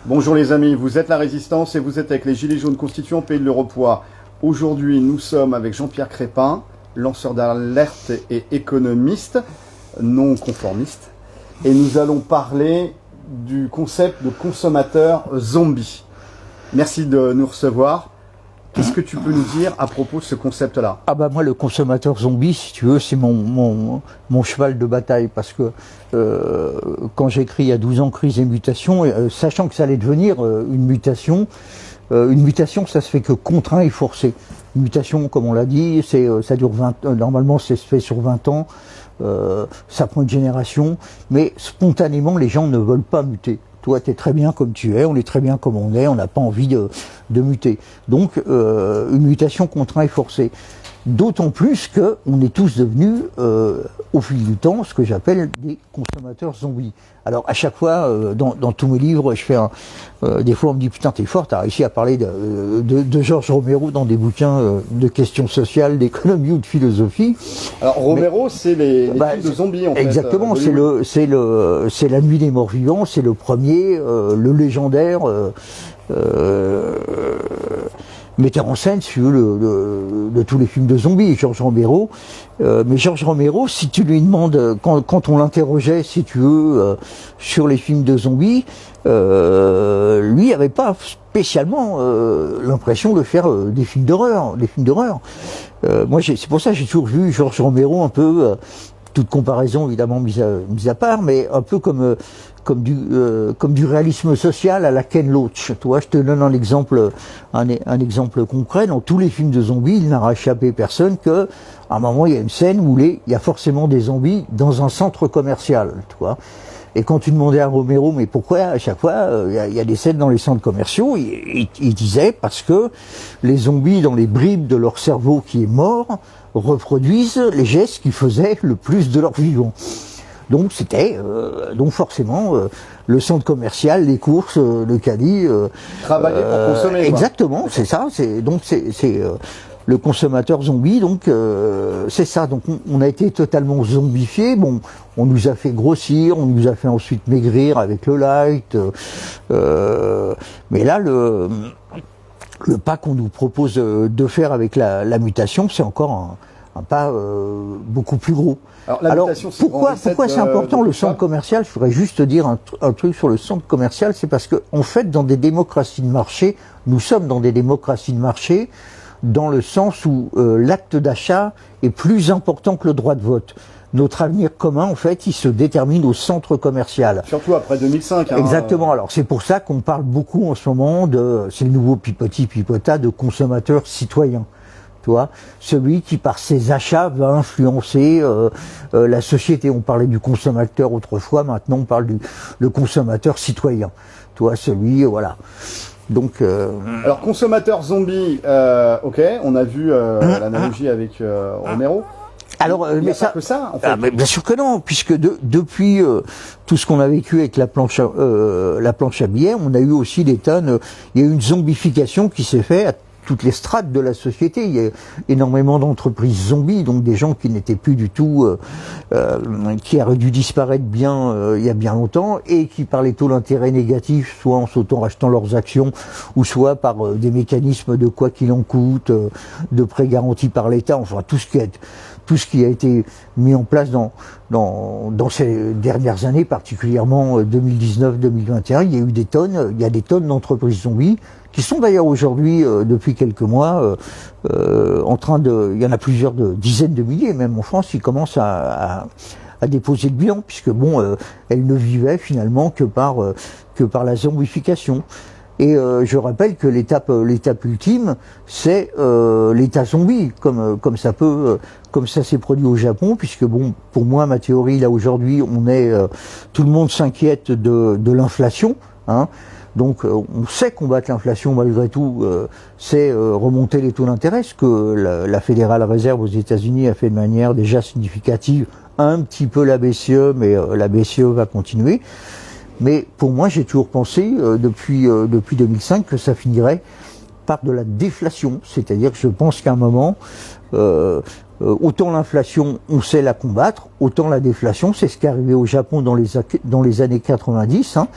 Bonjour les amis, vous êtes La Résistance et vous êtes avec les Gilets jaunes constituants Pays de l'Europois. Aujourd'hui, nous sommes avec Jean-Pierre Crépin, lanceur d'alerte et économiste, non conformiste. Et nous allons parler du concept de consommateur zombie. Merci de nous recevoir. Qu'est-ce que tu peux nous dire à propos de ce concept-là? Ah bah moi, le consommateur zombie, si tu veux, c'est mon cheval de bataille, parce que quand j'ai écrit il y a 12 ans Crise et mutation, sachant que ça allait devenir une mutation, ça se fait que contraint et forcé. Une mutation, comme on l'a dit, ça dure 20 normalement ça se fait sur 20 ans, ça prend une génération, mais spontanément les gens ne veulent pas muter. Toi, tu es très bien comme tu es, on est très bien comme on est, on n'a pas envie de muter. Donc, une mutation contrainte et forcée. D'autant plus qu'on est tous devenus, au fil du temps, ce que j'appelle des consommateurs zombies. Alors, à chaque fois, dans tous mes livres, je fais des fois, on me dit, putain, t'es fort, t'as réussi à parler de Georges Romero dans des bouquins de questions sociales, d'économie ou de philosophie. Alors, Romero, c'est les films de zombies, en fait. Exactement, c'est La Nuit des Morts Vivants, c'est le premier, le légendaire, metteur en scène, si tu veux, de tous les films de zombies, Georges Romero. Mais Georges Romero, si tu lui demandes, quand on l'interrogeait, si tu veux, sur les films de zombies, lui avait pas spécialement l'impression de faire des films d'horreur. Moi, c'est pour ça que j'ai toujours vu Georges Romero un peu, toute comparaison évidemment mise à part, mais un peu comme du réalisme social à la Ken Loach. Tu vois, je te donne un exemple concret. Dans tous les films de zombies, il n'a échappé personne que, à un moment, il y a une scène où il y a forcément des zombies dans un centre commercial. Tu vois. Et quand tu demandais à Romero, mais pourquoi à chaque fois il y a des scènes dans les centres commerciaux, il disait parce que les zombies, dans les bribes de leur cerveau qui est mort, reproduisent les gestes qu'ils faisaient le plus de leur vivant. Donc c'était donc forcément le centre commercial, les courses, le caddie. Travailler pour consommer. Exactement, c'est ça. C'est le consommateur zombie. Donc c'est ça. Donc on a été totalement zombifié. Bon, on nous a fait grossir, on nous a fait ensuite maigrir avec le light. Mais là le pas qu'on nous propose de faire avec la mutation, c'est encore un pas beaucoup plus gros. Alors pourquoi c'est important le centre commercial? Je voudrais juste te dire un truc sur le centre commercial, c'est parce que en fait, dans des démocraties de marché, nous sommes dans des démocraties de marché, dans le sens où l'acte d'achat est plus important que le droit de vote. Notre avenir commun, en fait, il se détermine au centre commercial. Surtout après 2005. Exactement. Alors c'est pour ça qu'on parle beaucoup en ce moment c'est le nouveau pipota de consommateur citoyen. Tu vois, celui qui par ses achats va influencer la société. On parlait du consommateur autrefois, maintenant on parle du consommateur citoyen. Tu vois, celui, voilà. Donc. Alors consommateur zombie, ok, on a vu l'analogie avec Romero. Alors, il n'y a pas que ça, en fait. Mais bien sûr que non, puisque depuis tout ce qu'on a vécu avec la planche à billets, on a eu aussi des tonnes. Il y a eu une zombification qui s'est faite à toutes les strates de la société. Il y a énormément d'entreprises zombies, donc des gens qui n'étaient plus du tout, qui auraient dû disparaître bien il y a bien longtemps, et qui par les taux d'intérêt négatifs, soit en s'auto-rachetant leurs actions, ou soit par des mécanismes de quoi qu'il en coûte, de prêts garantis par l'État, enfin tout ce qui a été mis en place dans ces dernières années, particulièrement 2019-2021, il y a des tonnes d'entreprises zombies qui sont d'ailleurs aujourd'hui, depuis quelques mois, il y en a plusieurs dizaines de milliers, même en France, qui commencent à déposer le bilan, puisque bon, elles ne vivaient finalement que par la zombification. Et je rappelle que l'étape ultime, c'est l'état zombie, comme ça s'est produit au Japon, puisque bon, pour moi, ma théorie là aujourd'hui, tout le monde s'inquiète de l'inflation, hein. Donc on sait combattre l'inflation malgré tout, c'est remonter les taux d'intérêt, ce que la Fédérale Réserve aux États-Unis a fait de manière déjà significative, un petit peu la BCE, mais la BCE va continuer. Mais pour moi, j'ai toujours pensé, depuis 2005, que ça finirait par de la déflation. C'est-à-dire que je pense qu'à un moment, autant l'inflation, on sait la combattre, autant la déflation, c'est ce qui est arrivé au Japon dans les années 90, hein,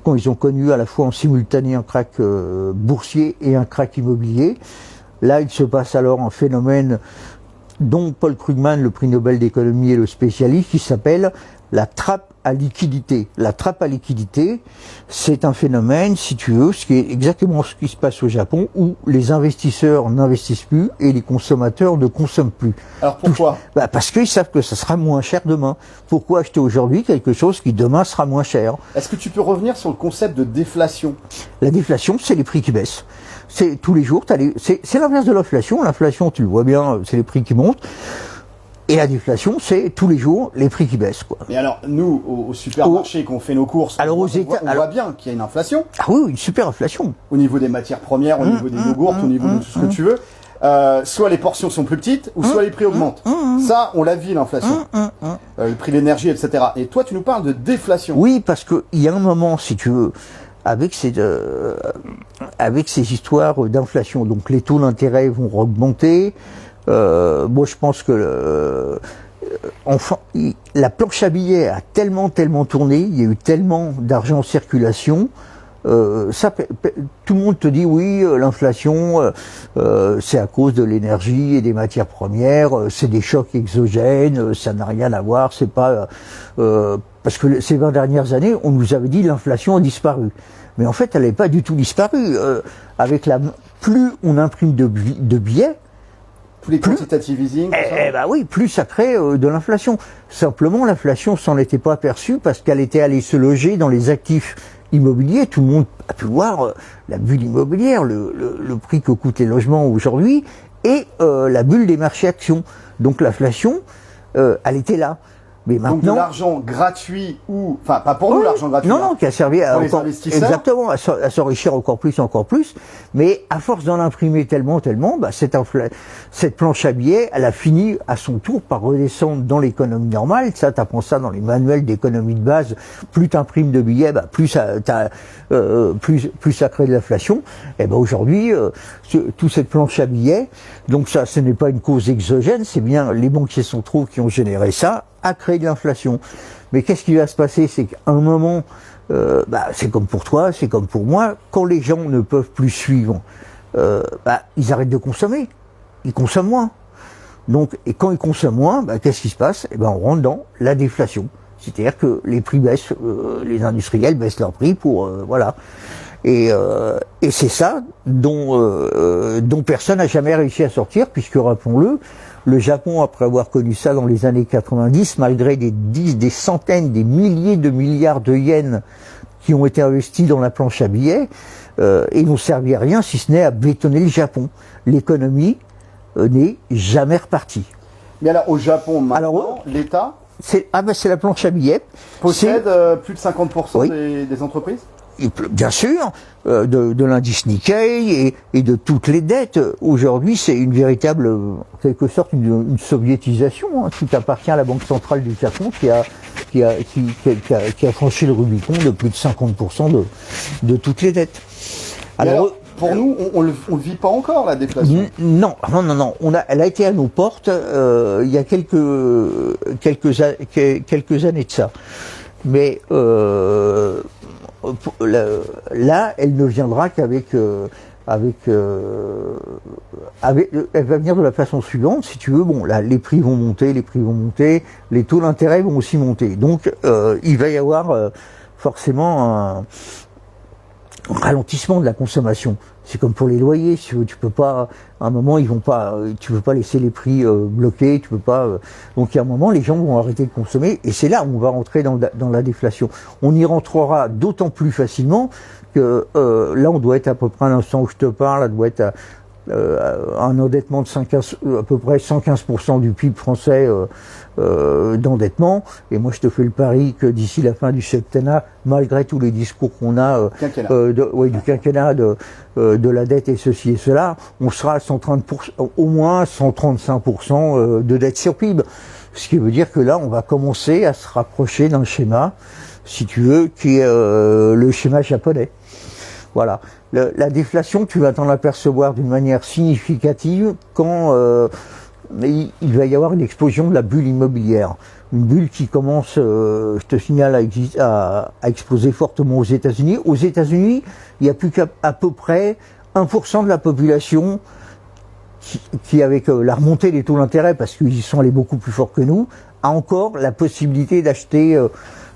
quand ils ont connu à la fois en simultané un krach boursier et un krach immobilier. Là, il se passe alors un phénomène dont Paul Krugman, le prix Nobel d'économie, est le spécialiste, qui s'appelle la trappe à liquidité. La trappe à liquidité, c'est un phénomène, si tu veux, ce qui est exactement ce qui se passe au Japon, où les investisseurs n'investissent plus et les consommateurs ne consomment plus. Alors pourquoi ? Parce qu'ils savent que ça sera moins cher demain. Pourquoi acheter aujourd'hui quelque chose qui demain sera moins cher ? Est-ce que tu peux revenir sur le concept de déflation ? La déflation, c'est les prix qui baissent. C'est tous les jours, c'est l'inverse de l'inflation. L'inflation, tu le vois bien, c'est les prix qui montent. Et la déflation, c'est tous les jours les prix qui baissent, quoi. Mais alors, nous, au supermarché, quand on fait nos courses, alors on voit bien qu'il y a une inflation. Ah oui, une super inflation. Au niveau des matières premières, au niveau des yogourts, au niveau de tout ce que tu veux. Soit les portions sont plus petites, ou soit les prix augmentent. Ça, on l'a vu, l'inflation. Le prix de l'énergie, etc. Et toi, tu nous parles de déflation. Oui, parce qu'il y a un moment, si tu veux, avec ces histoires d'inflation, donc les taux d'intérêt vont augmenter. Moi, je pense que la planche à billets a tellement tourné, il y a eu tellement d'argent en circulation. Tout le monde te dit oui, l'inflation, c'est à cause de l'énergie et des matières premières, c'est des chocs exogènes, ça n'a rien à voir, c'est pas parce que ces 20 dernières années, on nous avait dit l'inflation a disparu, mais en fait, elle n'est pas du tout disparue. Plus on imprime de billets, tous les quantitative easing. Oui, plus ça crée de l'inflation. Simplement, l'inflation s'en était pas aperçue parce qu'elle était allée se loger dans les actifs immobiliers. Tout le monde a pu voir la bulle immobilière, le prix que coûtent les logements aujourd'hui, et la bulle des marchés actions. Donc l'inflation, elle était là. Mais maintenant, donc de l'argent gratuit enfin pas pour nous l'argent gratuit. Non, qui a servi à les investisseurs. Exactement, à s'enrichir encore plus. Mais à force d'en imprimer tellement, cette planche à billets, elle a fini à son tour par redescendre dans l'économie normale. Ça, t'apprends ça dans les manuels d'économie de base. Plus t'imprimes de billets, plus ça crée de l'inflation. Et aujourd'hui, toute cette planche à billets, donc ça, ce n'est pas une cause exogène, c'est bien les banquiers centraux qui ont généré ça, à créer de l'inflation. Mais qu'est-ce qui va se passer? C'est qu'à un moment, c'est comme pour toi, c'est comme pour moi, quand les gens ne peuvent plus suivre, ils arrêtent de consommer. Ils consomment moins. Donc, et quand ils consomment moins, qu'est-ce qui se passe? On rentre dans la déflation. C'est-à-dire que les prix baissent, les industriels baissent leurs prix pour, voilà. Et c'est ça dont personne n'a jamais réussi à sortir, puisque, rappelons-le, le Japon, après avoir connu ça dans les années 90, malgré des centaines, des milliers de milliards de yens qui ont été investis dans la planche à billets, et n'ont servi à rien si ce n'est à bétonner le Japon. L'économie n'est jamais repartie. Mais alors, au Japon, maintenant, l'État c'est la planche à billets. Possède plus de 50% des entreprises? Bien sûr, de l'indice Nikkei et de toutes les dettes. Aujourd'hui, c'est une véritable, en quelque sorte, une soviétisation. Hein. Tout appartient à la Banque centrale du Japon qui a franchi le Rubicon de plus de 50% de toutes les dettes. Alors, pour nous, on le vit pas encore, la déflation. Non. Elle a été à nos portes il y a quelques années de ça. Mais là, elle ne viendra qu'avec elle va venir de la façon suivante, si tu veux. Bon, là, les prix vont monter, les taux d'intérêt vont aussi monter. Donc, il va y avoir forcément un ralentissement de la consommation. C'est comme pour les loyers, si tu peux pas, à un moment, tu peux pas laisser les prix bloqués, tu peux pas. Donc, il y a un moment, les gens vont arrêter de consommer, et c'est là où on va rentrer dans la déflation. On y rentrera d'autant plus facilement que là, on doit être à peu près à l'instant où je te parle, on doit être un endettement de à peu près 115% du PIB français d'endettement. Et moi, je te fais le pari que d'ici la fin du septennat, malgré tous les discours qu'on a du quinquennat, de la dette et ceci et cela, on sera à 130%, au moins 135% de dette sur PIB. Ce qui veut dire que là, on va commencer à se rapprocher d'un schéma, si tu veux, qui est le schéma japonais. Voilà. La déflation, tu vas t'en apercevoir d'une manière significative quand mais il va y avoir une explosion de la bulle immobilière. Une bulle qui commence, je te signale, à exploser fortement aux États-Unis. Aux États-Unis, il n'y a plus qu'à peu près 1% de la population qui avec la remontée des taux d'intérêt, parce qu'ils sont allés beaucoup plus fort que nous, a encore la possibilité d'acheter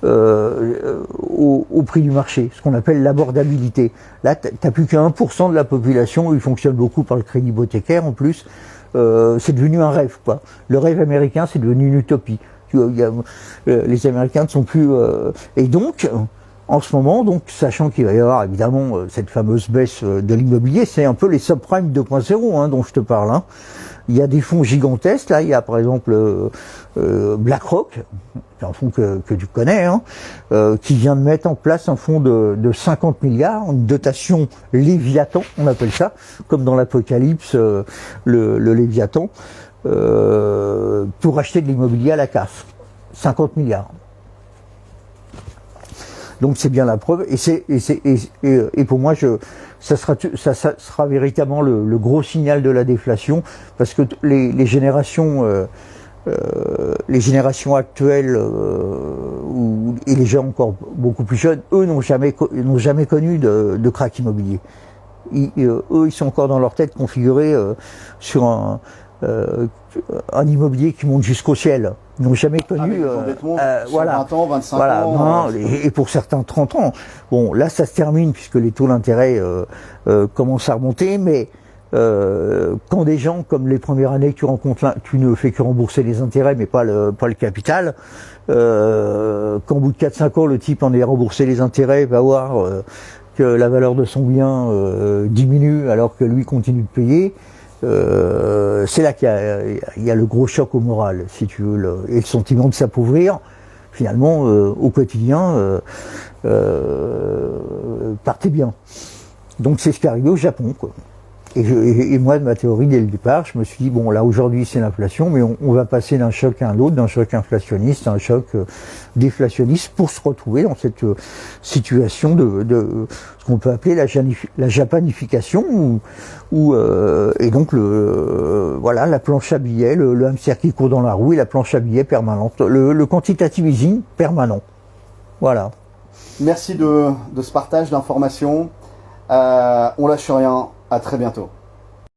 au prix du marché, ce qu'on appelle l'abordabilité. Là, tu n'as plus qu'un 1% de la population, il fonctionne beaucoup par le crédit hypothécaire en plus, c'est devenu un rêve, quoi. Le rêve américain, c'est devenu une utopie. Les Américains ne sont plus... et donc, en ce moment, donc, sachant qu'il va y avoir évidemment cette fameuse baisse de l'immobilier, c'est un peu les subprimes 2.0 dont je te parle. Hein. Il y a des fonds gigantesques, là, il y a par exemple BlackRock, c'est un fonds que tu connais, qui vient de mettre en place un fonds de 50 milliards, une dotation Léviathan, on appelle ça, comme dans l'Apocalypse, le Léviathan, pour acheter de l'immobilier à la CAF. 50 milliards. Donc c'est bien la preuve, et pour moi, ça sera véritablement le gros signal de la déflation, parce que les générations actuelles et les gens encore beaucoup plus jeunes, eux n'ont jamais connu de krach immobilier. Eux, ils sont encore dans leur tête configurés sur un immobilier qui monte jusqu'au ciel. Ils n'ont jamais connu voilà, 20 ans, 25 voilà, ans. Non, et pour certains 30 ans. Bon, là ça se termine puisque les taux d'intérêt commencent à remonter, mais quand des gens comme les premières années que tu rencontres là, tu ne fais que rembourser les intérêts mais pas le capital, qu'au bout de 4-5 ans le type en ait remboursé les intérêts, va voir que la valeur de son bien diminue alors que lui continue de payer. C'est là qu'il y a le gros choc au moral, si tu veux, et le sentiment de s'appauvrir, finalement, au quotidien, partez bien. Donc c'est ce qui est arrivé au Japon, quoi. Et moi, de ma théorie, dès le départ, je me suis dit, bon, là, aujourd'hui, c'est l'inflation, mais on va passer d'un choc à un autre, d'un choc inflationniste à un choc déflationniste pour se retrouver dans cette situation de ce qu'on peut appeler la japanification, et donc, voilà, la planche à billets, le hamster qui court dans la roue et la planche à billets permanente, le quantitative easing permanent. Voilà. Merci de ce partage d'informations. On lâche rien. À très bientôt.